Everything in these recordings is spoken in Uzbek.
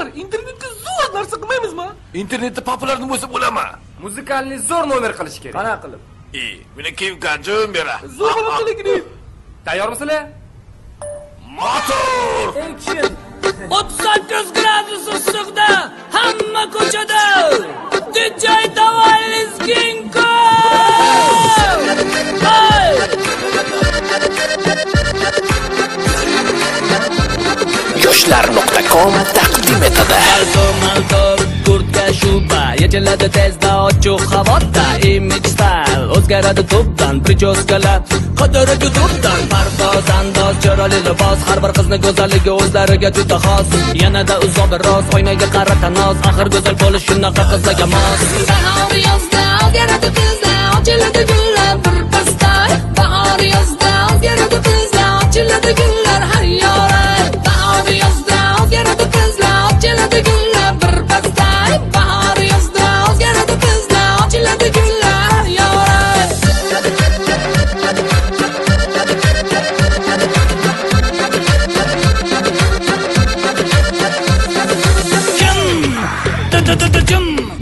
Do'stlar, internetga zo'r narsa qilmaymizmi? Internetda populyar bo'lsa bo'ladimi? Muzikalni zo'r nomer qilish kerak. Qana qilib? Meni kim qanchon bera? Zo'r qiling. Tayyormisizlar? Motor! Action. 38 gradus issiqda hamma ko'chada DJ Tavaliskinko! Yoshlar.com taqdim etadi. Malto kurtka shuba yechiladi tezda ochiq havoda image style o'zgaradi tubdan prichoskalar qadariga tubdan pardoz andoz chiroyli libos har bir qizni go'zalligi o'zlariga juda xos yanada uzoq biroz oynaga qarata noz axir go'zal bo'lish shunaqa qizlarga mos bahor yozda o'zgaradi tezda ochiladi gullar bir pasda bahor yozda o'zgaradi tezda ochiladi gullar hayyorat bahor yozda o'zgaradi tezda ochiladi gullar bir pasda bahor yozda o'zgaradi tezda ochiladi gullar hayyorat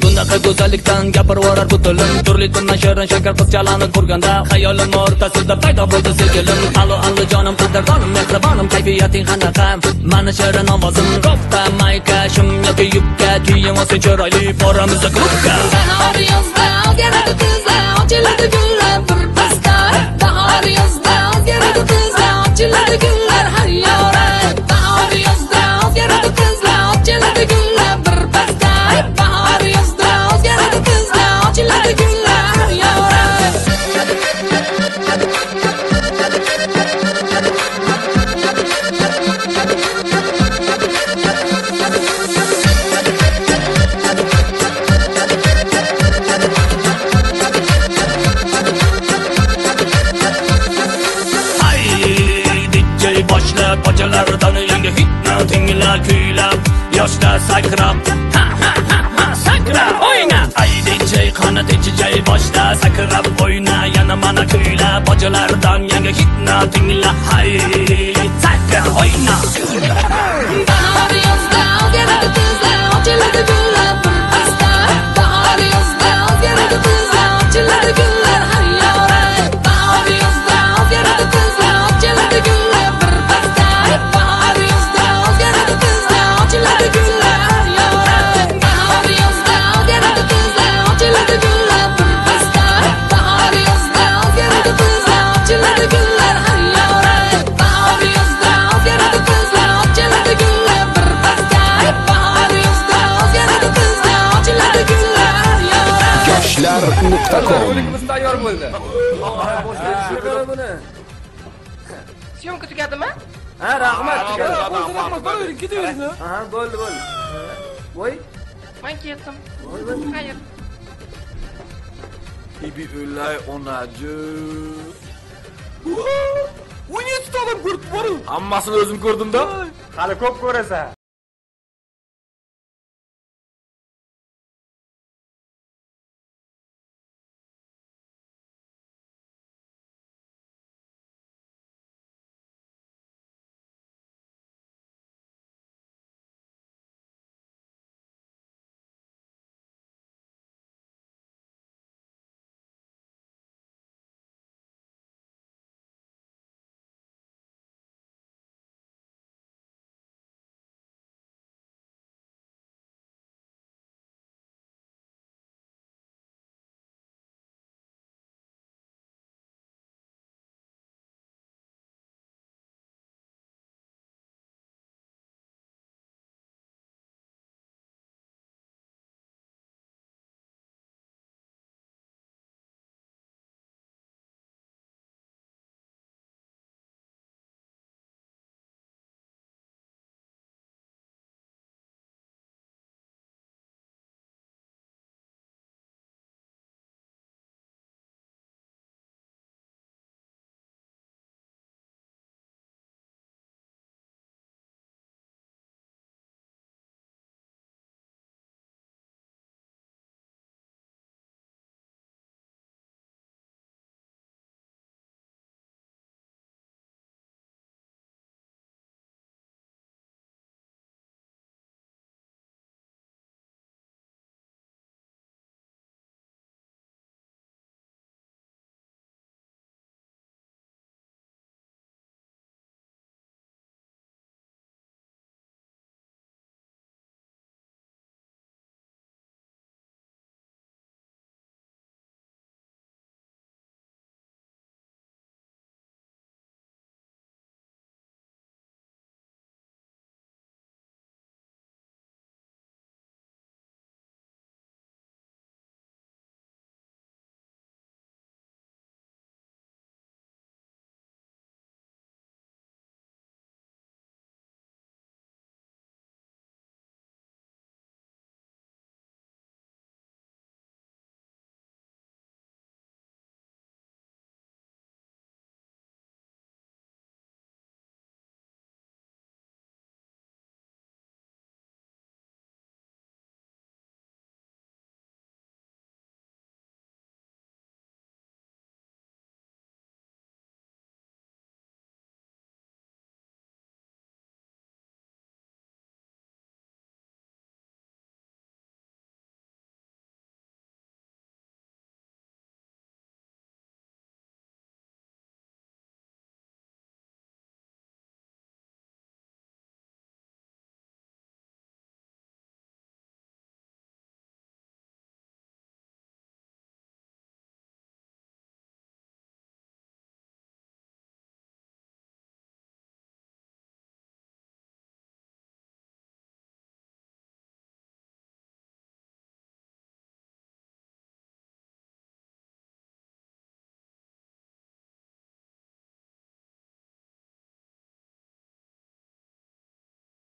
bunaqa go'zallikdan gapirvorar bu tilim turli tundan shirin shakar qizchalarni ko'rganda xayolim o'rtasida paydo bo'ldi sevgilim alo jonim qadrdonim mehribonim kayfiyating qanaqa mani shirin ovozim kofta mayka shim yoki yubka kiyim olsa chiroyli boramiz klubga bahor yozda o'zgaradi tezda ochiladi gullar bir pasda bahor yozda o'zgaradi tezda ochiladi gullar hayyorat bahor yozda o'zgaradi tezda ochiladi gullar bir pasda bahor yozda o'zgaradi tezda ochiladi gullar hayyorat boshla ko'chalardan yangi hitni tinglab kuylab yoshlar sakrab sakrab o'yna ay DJ qani DJ boshla sakrab o'yna yana mana kuylab ko'chalardan yangi hitni tinglab hay sakrab o'yna bahor yozda o'zgaradi tezda ochiladi gullar bir pasda bahor yozda o'zgaradi tezda ochiladi gullar hayyorat bahor yozda o'zgaradi tezda ochiladi gullar bir pasda bahor yozda o'zgaradi tezda ochiladi gullar hayyorat bahor yozda o'zgaradi tezda ochiladi gullar bir pasda bahor yozda o'zgaradi tezda ochiladi gullar hayyorat bahor yozda o'zgaradi tezda ochiladi gullar bir pasda bahor yozda o'zgaradi tezda ochiladi gullar hayyorat Yoshlar.com Rolikimiz tayyor bo'ldi. Syomka tugadimi? Ha, rahmat. Boravering, ketavering. Ha, bo'ldi. Voy. Men ketdim. Xayr. Ibi o'lay onajon. O'ynayotgan odam ko'rib boring. Hammasini o'zim ko'rdim-da. Hali ko'p ko'rasan.